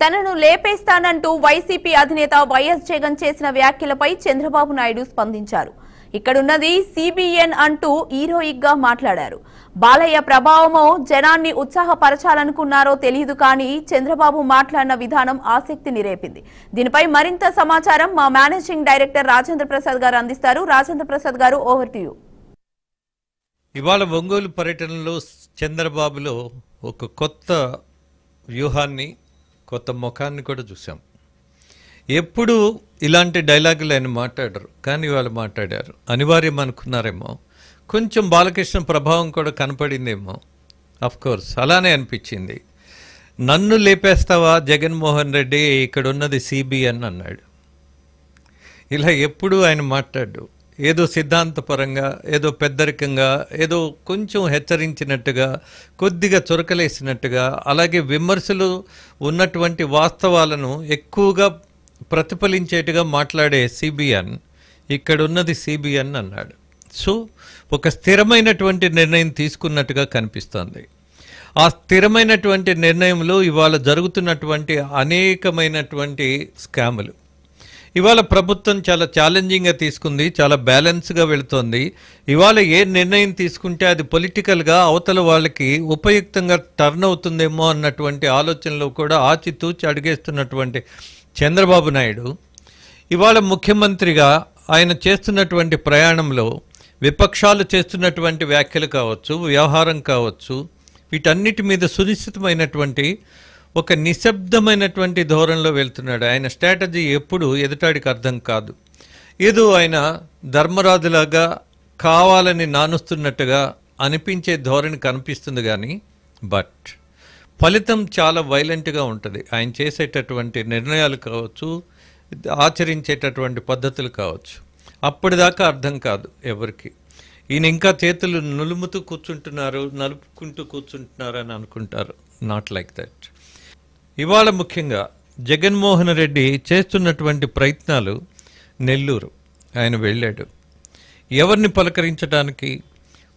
తనను లేపేస్తానంటూ వైసీపీ అధినేత వైఎస్ జగన్ చేసిన వ్యాఖ్యలపై చంద్రబాబు నాయుడు స్పందించారు. ఇక్కడున్నది సిబిఎన్ అంటూ హీరోయిక్ గా మాట్లాడారు. బాలయ్య ప్రభావమో జనాన్ని ఉత్సాహపరచాలనుకున్నారో తెలియదు కానీ చంద్రబాబు మాట్లాడిన విధానం ఆసక్తిని రేపింది. దీనిపై మరింత సమాచారం మా మేనేజింగ్ డైరెక్టర్ రాజేంద్ర ప్రసాద్ గారు అందిస్తారు. రాజేంద్ర ప్రసాద్ గారు, ఓవర్ టు యు. ఇవాళ ఒంగోలు పర్యటనలో చంద్రబాబులో ఒక కొత్త వ్యూహాన్ని, కొత్త ముఖాన్ని కూడా చూసాం. ఎప్పుడు ఇలాంటి డైలాగులు ఆయన మాట్లాడరు, కానీ వాళ్ళు మాట్లాడారు. అనివార్యం అనుకున్నారేమో, కొంచెం బాలకృష్ణ ప్రభావం కూడా కనపడిందేమో. కోర్స్ అలానే అనిపించింది. నన్ను లేపేస్తావా జగన్మోహన్ రెడ్డి, ఇక్కడ ఉన్నది సిబిఎన్ అన్నాడు. ఇలా ఎప్పుడు ఆయన మాట్లాడు, ఏదో సిద్ధాంతపరంగా, ఏదో పెద్దరికంగా, ఏదో కొంచెం హెచ్చరించినట్టుగా, కొద్దిగా చురకలేసినట్టుగా, అలాగే విమర్శలు ఉన్నటువంటి వాస్తవాలను ఎక్కువగా ప్రతిఫలించేట్టుగా మాట్లాడే సిబిఎన్ ఇక్కడున్నది సిబిఎన్ అన్నాడు. సో ఒక స్థిరమైనటువంటి నిర్ణయం తీసుకున్నట్టుగా కనిపిస్తోంది. ఆ స్థిరమైనటువంటి నిర్ణయంలో ఇవాళ జరుగుతున్నటువంటి అనేకమైనటువంటి స్కాములు, ఇవాళ ప్రభుత్వం చాలా ఛాలెంజింగ్గా తీసుకుంది, చాలా బ్యాలెన్స్గా వెళుతోంది. ఇవాళ ఏ నిర్ణయం తీసుకుంటే అది పొలిటికల్గా అవతల వాళ్ళకి ఉపయుక్తంగా టర్న్ అవుతుందేమో అన్నటువంటి ఆలోచనలో కూడా ఆచితూచి అడిగేస్తున్నటువంటి చంద్రబాబు నాయుడు ఇవాళ ముఖ్యమంత్రిగా ఆయన చేస్తున్నటువంటి ప్రయాణంలో విపక్షాలు చేస్తున్నటువంటి వ్యాఖ్యలు కావచ్చు, వ్యవహారం కావచ్చు, వీటన్నిటి మీద సునిశ్చితమైనటువంటి ఒక నిశ్శబ్దమైనటువంటి ధోరణిలో వెళ్తున్నాడు. ఆయన స్ట్రాటజీ ఎప్పుడు ఎదుటాడికి అర్థం కాదు. ఏదో ఆయన ధర్మరాజులాగా కావాలని నానుస్తున్నట్టుగా అనిపించే ధోరణి కనిపిస్తుంది కానీ బట్ ఫలితం చాలా వైలెంట్గా ఉంటుంది. ఆయన చేసేటటువంటి నిర్ణయాలు కావచ్చు, ఆచరించేటటువంటి పద్ధతులు కావచ్చు. అప్పటిదాకా అర్థం కాదు ఎవరికి. ఈయన ఇంకా చేతులు నులుముతూ కూర్చుంటున్నారు, నలుపుకుంటూ కూర్చుంటున్నారు అని అనుకుంటారు. Not like that. ఇవాళ ముఖ్యంగా జగన్మోహన్ రెడ్డి చేస్తున్నటువంటి ప్రయత్నాలు, నెల్లూరు ఆయన వెళ్ళాడు. ఎవరిని పలకరించడానికి?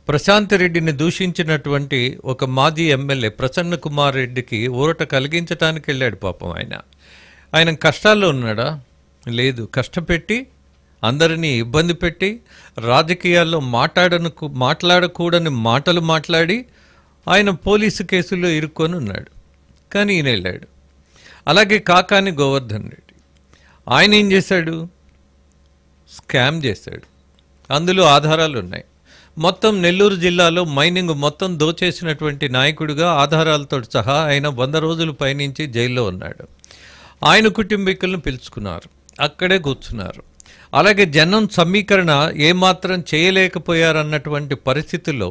ప్రశాంత్ రెడ్డిని దూషించినటువంటి ఒక మాజీ ఎమ్మెల్యే ప్రసన్న కుమార్ రెడ్డికి ఊరట కలిగించడానికి వెళ్ళాడు. పాపం ఆయన కష్టాల్లో ఉన్నాడా? లేదు. కష్టపెట్టి, అందరినీ ఇబ్బంది పెట్టి, రాజకీయాల్లో మాట్లాడకూడని మాటలు మాట్లాడి ఆయన పోలీసు కేసుల్లో ఇరుక్కొని ఉన్నాడు. కానీ ఈయన వెళ్ళాడు. అలాగే కాకాని గోవర్ధన్ రెడ్డి, ఆయన ఏం చేశాడు? స్కామ్ చేశాడు. అందులో ఆధారాలు ఉన్నాయి. మొత్తం నెల్లూరు జిల్లాలో మైనింగ్ మొత్తం దోచేసినటువంటి నాయకుడిగా ఆధారాలతో సహా ఆయన 100 రోజులు పైనుంచి జైల్లో ఉన్నాడు. ఆయన కుటుంబీకులను పిలుచుకున్నారు, అక్కడే కూర్చున్నారు. అలాగే జనం సమీకరణ ఏమాత్రం చేయలేకపోయారన్నటువంటి పరిస్థితుల్లో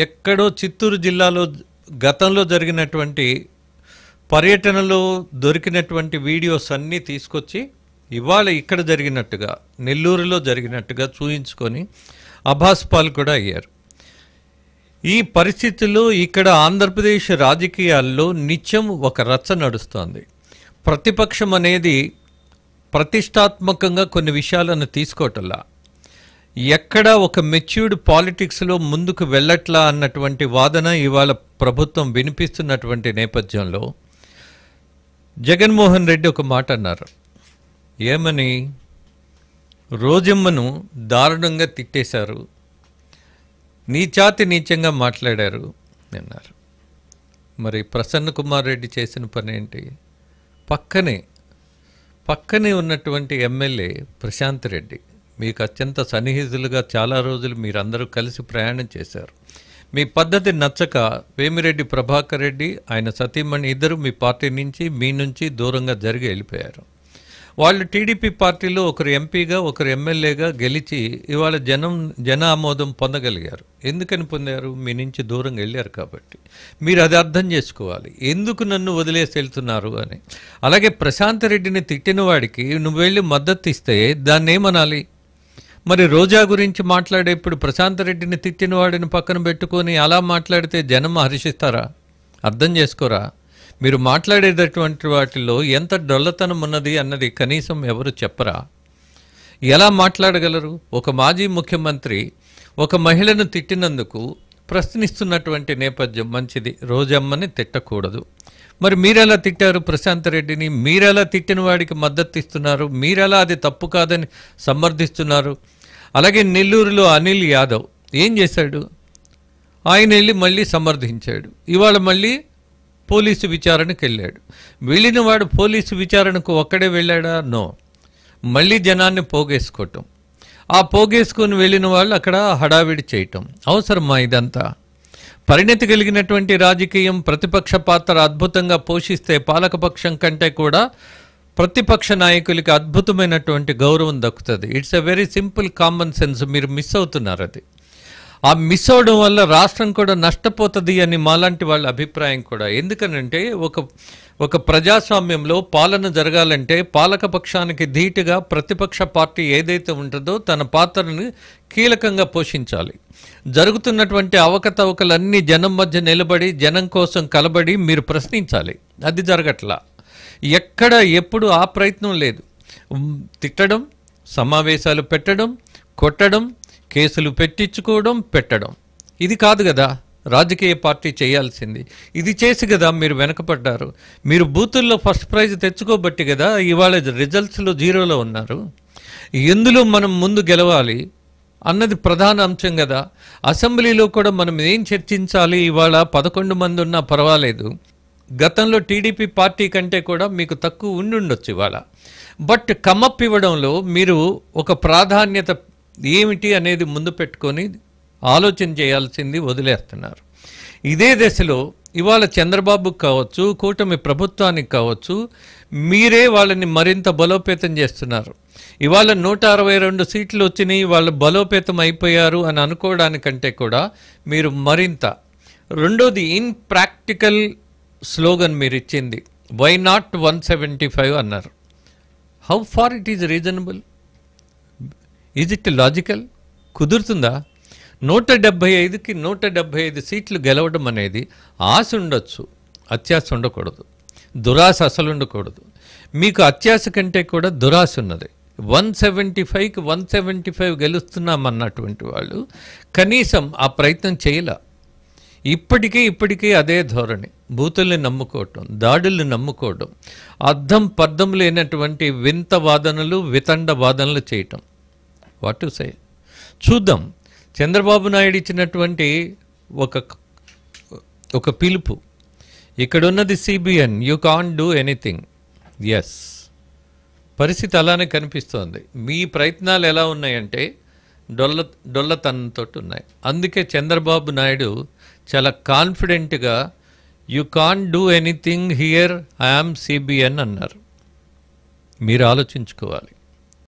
ఎక్కడో చిత్తూరు జిల్లాలో గతంలో జరిగినటువంటి పర్యటనలో దొరికినటువంటి వీడియోస్ అన్నీ తీసుకొచ్చి ఇవాళ ఇక్కడ జరిగినట్టుగా, నెల్లూరులో జరిగినట్టుగా చూయించుకొని అభాస్పాలు కూడా అయ్యారు. ఈ పరిస్థితుల్లో ఇక్కడ ఆంధ్రప్రదేశ్ రాజకీయాల్లో నిత్యం ఒక రచ్చ నడుస్తోంది. ప్రతిపక్షం అనేది ప్రతిష్టాత్మకంగా కొన్ని విషయాలను తీసుకోవటంలా, ఎక్కడ ఒక మెచ్యూర్డ్ పాలిటిక్స్లో ముందుకు వెళ్ళట్లా అన్నటువంటి వాదన ఇవాళ ప్రభుత్వం వినిపిస్తున్నటువంటి నేపథ్యంలో జగన్మోహన్ రెడ్డి ఒక మాట అన్నారు. ఏమని? రోజమ్మను దారుణంగా తిట్టేశారు, నీచాతి నీచంగా మాట్లాడారు అన్నారు. మరి ప్రసన్న కుమార్ రెడ్డి చేసిన పని ఏంటి? పక్కనే ఉన్నటువంటి ఎమ్మెల్యే ప్రశాంత్ రెడ్డి, మీకు అత్యంత సన్నిహితులుగా చాలా రోజులు మీరందరూ కలిసి ప్రయాణం చేశారు. మీ పద్ధతి నచ్చక వేమిరెడ్డి ప్రభాకర్ రెడ్డి, ఆయన సతీమణి ఇద్దరు మీ పార్టీ నుంచి, మీ నుంచి దూరంగా జరిగి వెళ్ళిపోయారు. వాళ్ళు టీడీపీ పార్టీలో ఒకరు ఎంపీగా, ఒకరు ఎమ్మెల్యేగా గెలిచి ఇవాళ జన ఆమోదం పొందగలిగారు. ఎందుకని పొందారు? మీ నుంచి దూరంగా వెళ్ళారు కాబట్టి. మీరు అది అర్థం చేసుకోవాలి, ఎందుకు నన్ను వదిలేసి వెళ్తున్నారు అని. అలాగే ప్రశాంత్ రెడ్డిని తిట్టిన వాడికి నువ్వు వెళ్ళి మద్దతు ఇస్తే దాన్ని ఏమనాలి? మరి రోజా గురించి మాట్లాడేప్పుడు ప్రశాంత్ రెడ్డిని తిట్టిన వాడిని పక్కన పెట్టుకొని అలా మాట్లాడితే జనం హర్షిస్తారా? అర్థం చేసుకోరా? మీరు మాట్లాడేటటువంటి వాటిల్లో ఎంత డొల్లతనం ఉన్నది అన్నది కనీసం ఎవరు చెప్పరా? ఎలా మాట్లాడగలరు? ఒక మాజీ ముఖ్యమంత్రి ఒక మహిళను తిట్టినందుకు ప్రశ్నిస్తున్నటువంటి నేపథ్యం మంచిది. రోజమ్మని తిట్టకూడదు. మరి మీరెలా తిట్టారు ప్రశాంత్ రెడ్డిని? మీరెలా తిట్టిన వాడికి మద్దతు ఇస్తున్నారు? మీరెలా అది తప్పు కాదని సమర్థిస్తున్నారు? అలాగే నెల్లూరులో అనిల్ యాదవ్ ఏం చేశాడు? ఆయన వెళ్ళి మళ్ళీ సమర్థించాడు. ఇవాళ మళ్ళీ పోలీసు విచారణకు వెళ్ళాడు. వెళ్ళిన వాడు పోలీసు విచారణకు ఒక్కడే వెళ్ళాడా? నో. మళ్ళీ జనాన్ని పోగేసుకోవటం, ఆ పోగేసుకొని వెళ్ళిన వాళ్ళు అక్కడ హడావిడి చేయటం అవసరమా? ఇదంతా పరిణతి కలిగినటువంటి రాజకీయం ప్రతిపక్ష పాత్ర అద్భుతంగా పోషిస్తే పాలకపక్షం కంటే కూడా ప్రతిపక్ష నాయకులకి అద్భుతమైనటువంటి గౌరవం దక్కుతుంది. It's a very simple common sense. మీరు మిస్ అవుతున్నారు. అది ఆ మిస్ అవడం వల్ల రాష్ట్రం కూడా నష్టపోతుంది అని మాలాంటి వాళ్ళ అభిప్రాయం కూడా. ఎందుకనంటే ఒక ప్రజాస్వామ్యంలో పాలన జరగాలంటే పాలకపక్షానికి ధీటుగా ప్రతిపక్ష పార్టీ ఏదైతే ఉంటుందో తన పాత్రని కీలకంగా పోషించాలి. జరుగుతున్నటువంటి అవకతవకలన్నీ జనం మధ్య నిలబడి జనం కోసం కలబడి మీరు ప్రశ్నించాలి. అది జరగట్లా. ఎక్కడ ఎప్పుడు ఆ ప్రయత్నం లేదు. తిట్టడం, సమావేశాలు పెట్టడం, కొట్టడం, కేసులు పెట్టించుకోవడం, పెట్టడం, ఇది కాదు కదా రాజకీయ పార్టీ చేయాల్సింది. ఇది చేసి కదా మీరు వెనకపడ్డారు. మీరు బూతుల్లో ఫస్ట్ ప్రైజ్ తెచ్చుకోబట్టి కదా ఇవాళ రిజల్ట్స్లో 0లో ఉన్నారు. ఎందులో మనం ముందు గెలవాలి అన్నది ప్రధాన అంశం కదా. అసెంబ్లీలో కూడా మనం ఏం చర్చించాలి? ఇవాళ 11 మంది ఉన్నా పర్వాలేదు. గతంలో టీడీపీ పార్టీ కంటే కూడా మీకు తక్కువ ఉండుండొచ్చు ఇవాళ. బట్ కమప్ ఇవ్వడంలో మీరు ఒక ప్రాధాన్యత ఏమిటి అనేది ముందు పెట్టుకొని ఆలోచన చేయాల్సింది వదిలేస్తున్నారు. ఇదే దశలో ఇవాళ చంద్రబాబుకు కావచ్చు, కూటమి ప్రభుత్వానికి కావచ్చు, మీరే వాళ్ళని మరింత బలోపేతం చేస్తున్నారు. ఇవాళ 162 సీట్లు వచ్చినాయి, వాళ్ళు బలోపేతం అయిపోయారు అని అనుకోవడానికంటే కూడా మీరు మరింత. రెండోది ఇన్ ప్రాక్టికల్ స్లోగన్ మీరు ఇచ్చింది వై నాట్ 175 అన్నారు. How far it is reasonable? Is it logical? కుదురుతుందా? 175కి 175 సీట్లు గెలవడం అనేది ఆశ ఉండొచ్చు, అత్యాశ ఉండకూడదు. దురాశ అసలు ఉండకూడదు. మీకు అత్యాశ కంటే కూడా దురాశ ఉన్నది. 175కి 175 గెలుస్తున్నామన్నటువంటి వాళ్ళు కనీసం ఆ ప్రయత్నం చేయలే. ఇప్పటికీ అదే ధోరణి. బూతుల్ని నమ్ముకోవటం, దాడుల్ని నమ్ముకోవడం, అర్థం పర్థం లేనటువంటి వింత వాదనలు, వితండ వాదనలు చేయటం. What to say? చూద్దాం. చంద్రబాబు నాయుడు ఇచ్చినటువంటి ఒక పిలుపు, ఇక్కడున్నది CBN, you can't do anything. Yes, పరిస్థితి అలానే కనిపిస్తోంది. మీ ప్రయత్నాలు ఎలా ఉన్నాయంటే డొల్లతనంతో ఉన్నాయి. అందుకే చంద్రబాబు నాయుడు చాలా కాన్ఫిడెంట్గా you can't do anything here, I am CBN అన్నారు. మీరు ఆలోచించుకోవాలి.